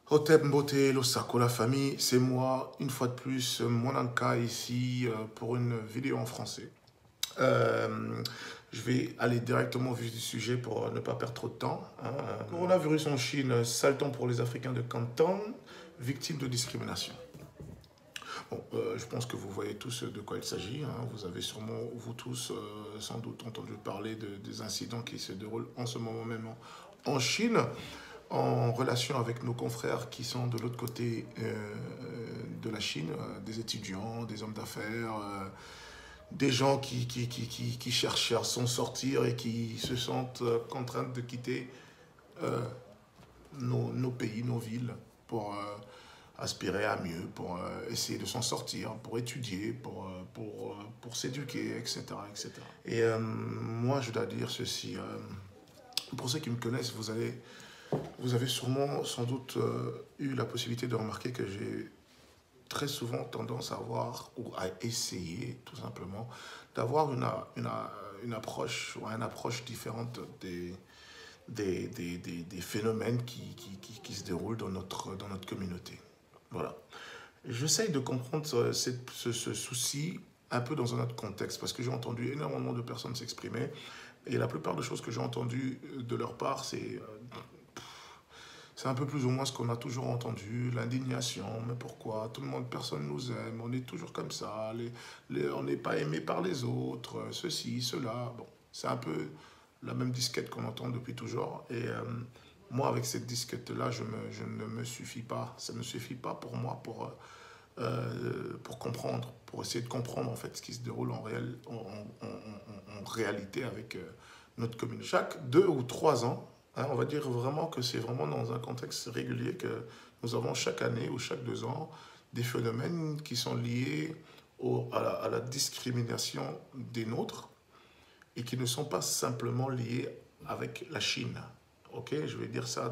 Hotep Mbote, Losako, la famille, c'est moi, une fois de plus, Monanka ici pour une vidéo en français. Je vais aller directement au vif du sujet pour ne pas perdre trop de temps. Coronavirus en Chine, sale temps pour les Africains de Canton, victimes de discrimination. Bon, je pense que vous voyez tous de quoi il s'agit. Vous avez sûrement, vous tous, sans doute entendu parler des incidents qui se déroulent en ce moment même en Chine, en relation avec nos confrères qui sont de l'autre côté de la Chine, des étudiants, des hommes d'affaires, des gens qui cherchent à s'en sortir et qui se sentent contraints de quitter nos pays, nos villes, pour aspirer à mieux, pour essayer de s'en sortir, pour étudier, pour s'éduquer, etc., etc. Et moi, je dois dire ceci. Pour ceux qui me connaissent, vous avez sûrement, sans doute, eu la possibilité de remarquer que j'ai très souvent tendance à avoir, ou à essayer, tout simplement, d'avoir une approche différente des phénomènes qui se déroulent dans notre communauté. Voilà. J'essaye de comprendre ce souci un peu dans un autre contexte, parce que j'ai entendu énormément de personnes s'exprimer, et la plupart des choses que j'ai entendues de leur part, c'est un peu plus ou moins ce qu'on a toujours entendu, l'indignation, mais pourquoi? Tout le monde, personne nous aime, on est toujours comme ça, on n'est pas aimé par les autres, ceci, cela. Bon, c'est un peu la même disquette qu'on entend depuis toujours. Et moi, avec cette disquette-là, je ne me suffis pas. Ça ne suffit pas pour moi pour comprendre, pour essayer de comprendre en fait ce qui se déroule en réalité avec notre commune. Chaque 2 ou 3 ans, on va dire vraiment que c'est vraiment dans un contexte régulier que nous avons chaque année ou chaque 2 ans des phénomènes qui sont liés à la discrimination des nôtres et qui ne sont pas simplement liés avec la Chine. Ok, je vais dire ça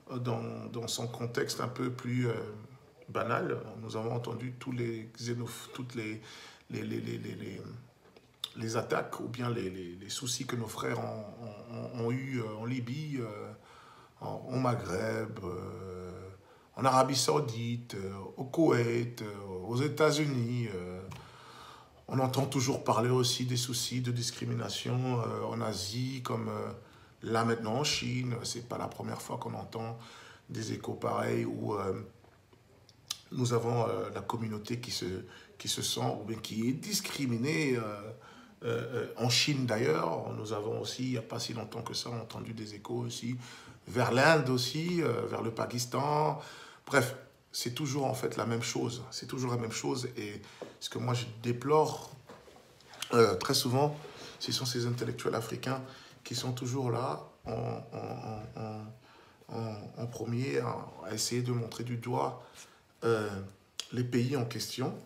dans son contexte un peu plus banal. Nous avons entendu toutes les attaques ou bien les soucis que nos frères ont eu en Libye, au Maghreb, en Arabie Saoudite, au Koweït, aux États-Unis. On entend toujours parler aussi des soucis de discrimination en Asie, comme là maintenant en Chine. C'est pas la première fois qu'on entend des échos pareils où nous avons la communauté qui se sent ou bien qui est discriminée. En Chine d'ailleurs, nous avons aussi, il n'y a pas si longtemps que ça, entendu des échos aussi vers l'Inde aussi, vers le Pakistan. Bref, c'est toujours en fait la même chose. C'est toujours la même chose. Et ce que moi je déplore très souvent, ce sont ces intellectuels africains qui sont toujours là en premier à essayer de montrer du doigt les pays en question,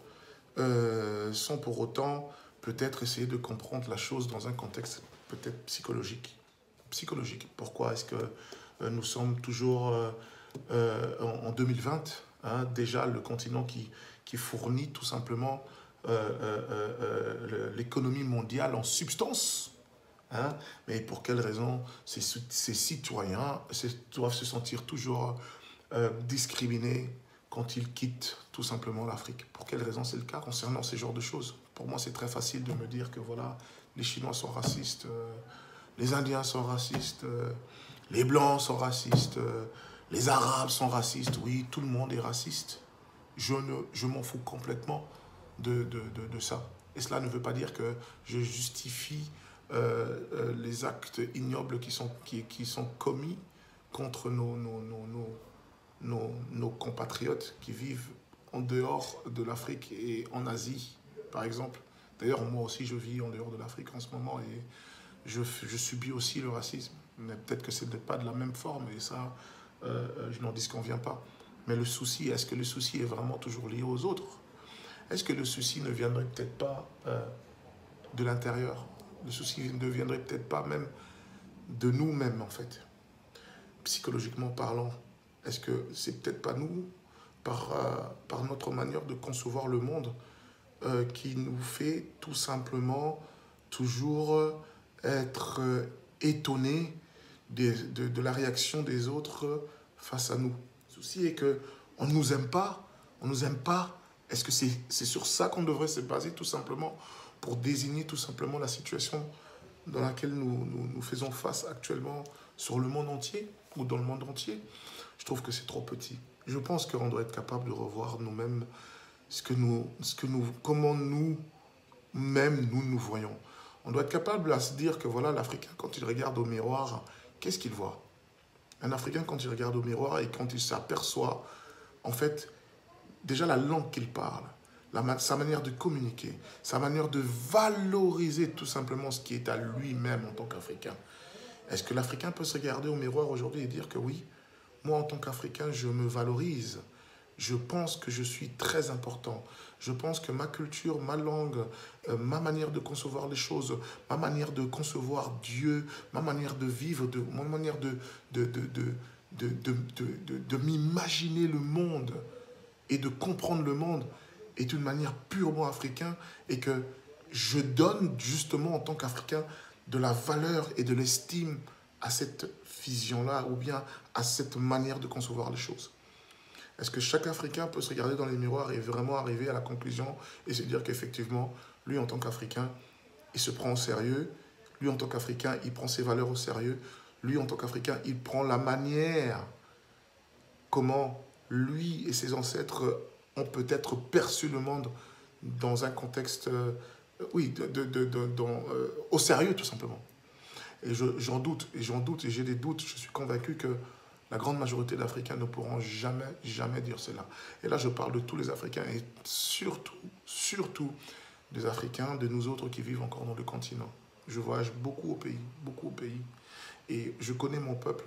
sans pour autant peut-être essayer de comprendre la chose dans un contexte peut-être psychologique. Pourquoi est-ce que nous sommes toujours en 2020, déjà le continent qui fournit tout simplement l'économie mondiale en substance, mais pour quelle raison ces citoyens doivent se sentir toujours discriminés quand ils quittent tout simplement l'Afrique? Pour quelle raison c'est le cas concernant ces genres de choses? Pour moi, c'est très facile de me dire que voilà, les Chinois sont racistes, les Indiens sont racistes, les Blancs sont racistes, les Arabes sont racistes. Oui, tout le monde est raciste. Je m'en fous complètement de ça. Et cela ne veut pas dire que je justifie les actes ignobles qui sont commis contre nos compatriotes qui vivent en dehors de l'Afrique et en Asie, par exemple. D'ailleurs, moi aussi, je vis en dehors de l'Afrique en ce moment et je subis aussi le racisme. Mais peut-être que ce n'est pas de la même forme et ça, je n'en disconviens pas. Mais le souci, est-ce que le souci est vraiment toujours lié aux autres? Est-ce que le souci ne viendrait peut-être pas de l'intérieur? Le souci ne viendrait peut-être pas même de nous-mêmes, en fait, psychologiquement parlant. Est-ce que c'est peut-être pas nous, par notre manière de concevoir le monde, qui nous fait tout simplement toujours être étonné de la réaction des autres face à nous. Le souci est qu'on ne nous aime pas, on nous aime pas. Est-ce que c'est sur ça qu'on devrait se baser tout simplement pour désigner tout simplement la situation dans laquelle nous faisons face actuellement sur le monde entier ou dans le monde entier? Je trouve que c'est trop petit. Je pense qu'on doit être capable de revoir nous-mêmes comment nous-mêmes nous voyons. On doit être capable de se dire que voilà, l'Africain, quand il regarde au miroir, qu'est-ce qu'il voit? Un Africain, quand il regarde au miroir et quand il s'aperçoit, en fait, déjà la langue qu'il parle, sa manière de communiquer, sa manière de valoriser tout simplement ce qui est à lui-même en tant qu'Africain. Est-ce que l'Africain peut se regarder au miroir aujourd'hui et dire que oui, moi en tant qu'Africain, je me valorise, je pense que je suis très important, je pense que ma culture, ma langue, ma manière de concevoir les choses, ma manière de concevoir Dieu, ma manière de vivre, ma manière de m'imaginer le monde et de comprendre le monde est une manière purement africaine et que je donne justement en tant qu'Africain de la valeur et de l'estime à cette vision-là ou bien à cette manière de concevoir les choses. Est-ce que chaque Africain peut se regarder dans les miroirs et vraiment arriver à la conclusion et se dire qu'effectivement, lui en tant qu'Africain, il se prend au sérieux, lui en tant qu'Africain, il prend ses valeurs au sérieux, lui en tant qu'Africain, il prend la manière comment lui et ses ancêtres ont peut-être perçu le monde dans un contexte, oui, au sérieux tout simplement. Et j'en doute, et j'ai des doutes, je suis convaincu que la grande majorité d'Africains ne pourront jamais, jamais dire cela. Et là, je parle de tous les Africains, et surtout des Africains, de nous autres qui vivent encore dans le continent. Je voyage beaucoup au pays, et je connais mon peuple,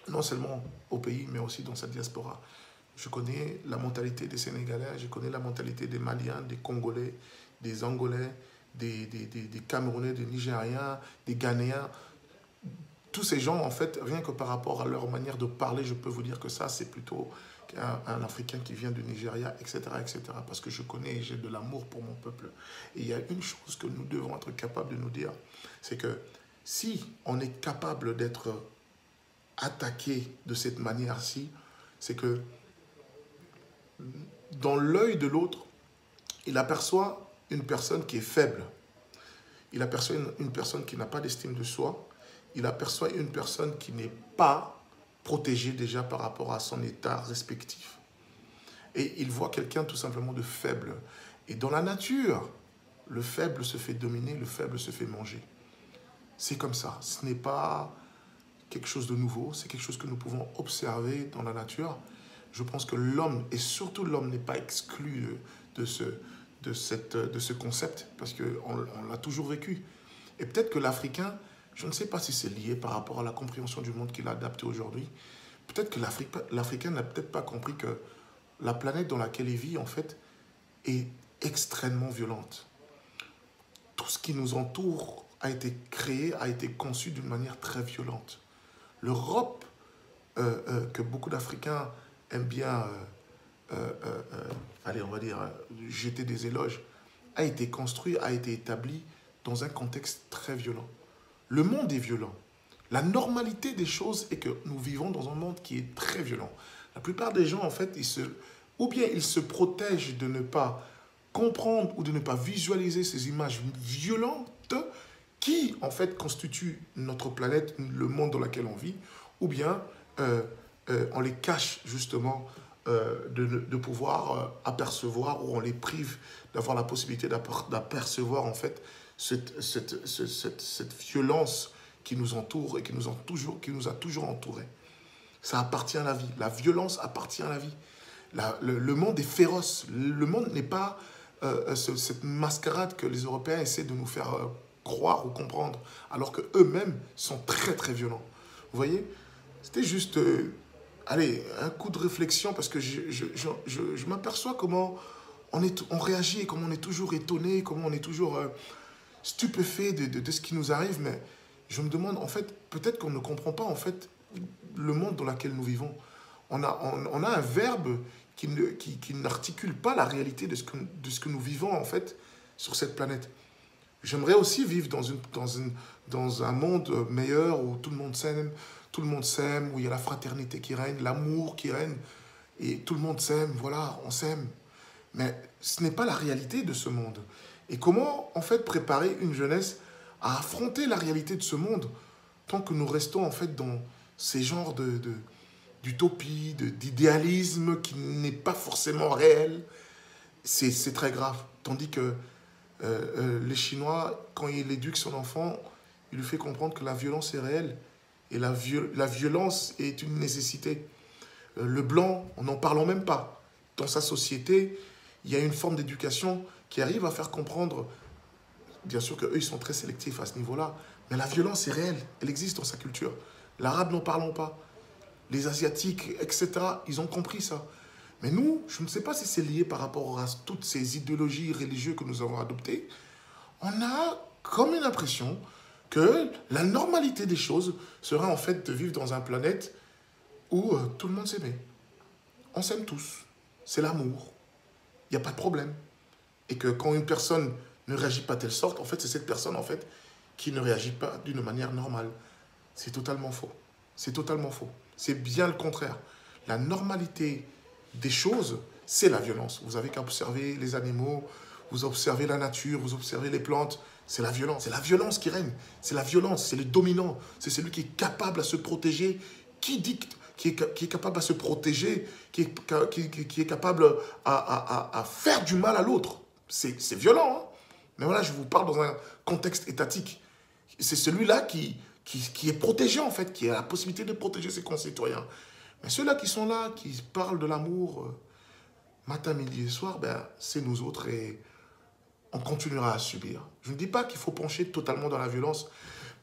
non seulement au pays, mais aussi dans sa diaspora. Je connais la mentalité des Sénégalais, je connais la mentalité des Maliens, des Congolais, des Angolais, des Camerounais, des Nigériens, des Ghanéens. Tous ces gens, en fait, rien que par rapport à leur manière de parler, je peux vous dire que ça, c'est plutôt un Africain qui vient du Nigeria, etc., etc. Parce que je connais et j'ai de l'amour pour mon peuple. Et il y a une chose que nous devons être capables de nous dire, c'est que si on est capable d'être attaqué de cette manière-ci, c'est que dans l'œil de l'autre, il aperçoit une personne qui est faible. Il aperçoit une personne qui n'a pas d'estime de soi. Il aperçoit une personne qui n'est pas protégée déjà par rapport à son état respectif. Et il voit quelqu'un tout simplement de faible. Et dans la nature, le faible se fait dominer, le faible se fait manger. C'est comme ça. Ce n'est pas quelque chose de nouveau, c'est quelque chose que nous pouvons observer dans la nature. Je pense que l'homme, et surtout l'homme, n'est pas exclu de ce concept, parce qu'on l'a toujours vécu. Et peut-être que l'Africain, je ne sais pas si c'est lié par rapport à la compréhension du monde qu'il a adapté aujourd'hui, peut-être que l'Africain n'a peut-être pas compris que la planète dans laquelle il vit, en fait, est extrêmement violente. Tout ce qui nous entoure a été créé, a été conçu d'une manière très violente. L'Europe, que beaucoup d'Africains aiment bien, allez, on va dire, jeter des éloges, a été construit, a été établi dans un contexte très violent. Le monde est violent. La normalité des choses est que nous vivons dans un monde qui est très violent. La plupart des gens, en fait, ou bien ils se protègent de ne pas comprendre ou de ne pas visualiser ces images violentes qui, en fait, constituent notre planète, le monde dans lequel on vit, ou bien on les cache, justement, de pouvoir apercevoir, ou on les prive d'avoir la possibilité d'apercevoir, en fait, cette violence qui nous entoure et qui nous a toujours entourés. Ça appartient à la vie. La violence appartient à la vie. Le monde est féroce. Le monde n'est pas cette mascarade que les Européens essaient de nous faire croire ou comprendre, alors qu'eux-mêmes sont très très violents. Vous voyez, c'était juste allez, un coup de réflexion, parce que je m'aperçois comment on réagit, et comment on est toujours étonné, comment on est toujours stupéfait de ce qui nous arrive, mais je me demande, en fait, peut-être qu'on ne comprend pas, en fait, le monde dans lequel nous vivons. On a un verbe qui n'articule pas la réalité de ce que nous vivons, en fait, sur cette planète. J'aimerais aussi vivre dans un monde meilleur où tout le monde s'aime, où il y a la fraternité qui règne, l'amour qui règne, et tout le monde s'aime, voilà, on s'aime. Mais ce n'est pas la réalité de ce monde. Et comment, en fait, préparer une jeunesse à affronter la réalité de ce monde tant que nous restons, en fait, dans ces genres d'utopie, d'idéalisme qui n'est pas forcément réel, c'est très grave. Tandis que les Chinois, quand il éduque son enfant, il lui fait comprendre que la violence est réelle et la violence est une nécessité. Le blanc, on n'en parlons même pas. Dans sa société, il y a une forme d'éducation qui arrive à faire comprendre, bien sûr qu'eux, ils sont très sélectifs à ce niveau-là, mais la violence est réelle, elle existe dans sa culture. L'arabe, n'en parlons pas. Les Asiatiques, etc., ils ont compris ça. Mais nous, je ne sais pas si c'est lié par rapport à toutes ces idéologies religieuses que nous avons adoptées. On a comme une impression que la normalité des choses serait en fait de vivre dans une planète où tout le monde s'aimait. On s'aime tous. C'est l'amour. Il n'y a pas de problème. Et que quand une personne ne réagit pas de telle sorte, en fait, c'est cette personne en fait qui ne réagit pas d'une manière normale. C'est totalement faux. C'est totalement faux. C'est bien le contraire. La normalité des choses, c'est la violence. Vous avez qu'à observer les animaux, vous observez la nature, vous observez les plantes, c'est la violence. C'est la violence qui règne. C'est la violence, c'est le dominant. C'est celui qui est capable à se protéger, qui dicte, qui est capable à se protéger, qui est capable à faire du mal à l'autre. C'est violent, hein? Mais voilà, je vous parle dans un contexte étatique. C'est celui-là qui est protégé, en fait, qui a la possibilité de protéger ses concitoyens. Mais ceux-là qui sont là, qui parlent de l'amour matin, midi et soir, ben, c'est nous autres et on continuera à subir. Je ne dis pas qu'il faut pencher totalement dans la violence,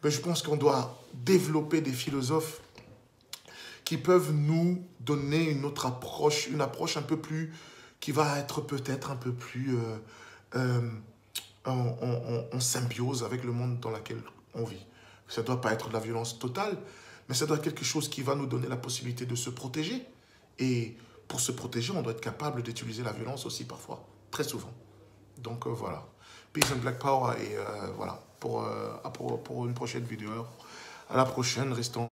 mais je pense qu'on doit développer des philosophes qui peuvent nous donner une autre approche, une approche un peu plus, qui va être peut-être un peu plus en symbiose avec le monde dans lequel on vit. Ça ne doit pas être de la violence totale, mais ça doit être quelque chose qui va nous donner la possibilité de se protéger. Et pour se protéger, on doit être capable d'utiliser la violence aussi parfois, très souvent. Donc voilà. Peace and Black Power et voilà, pour une prochaine vidéo. À la prochaine, restons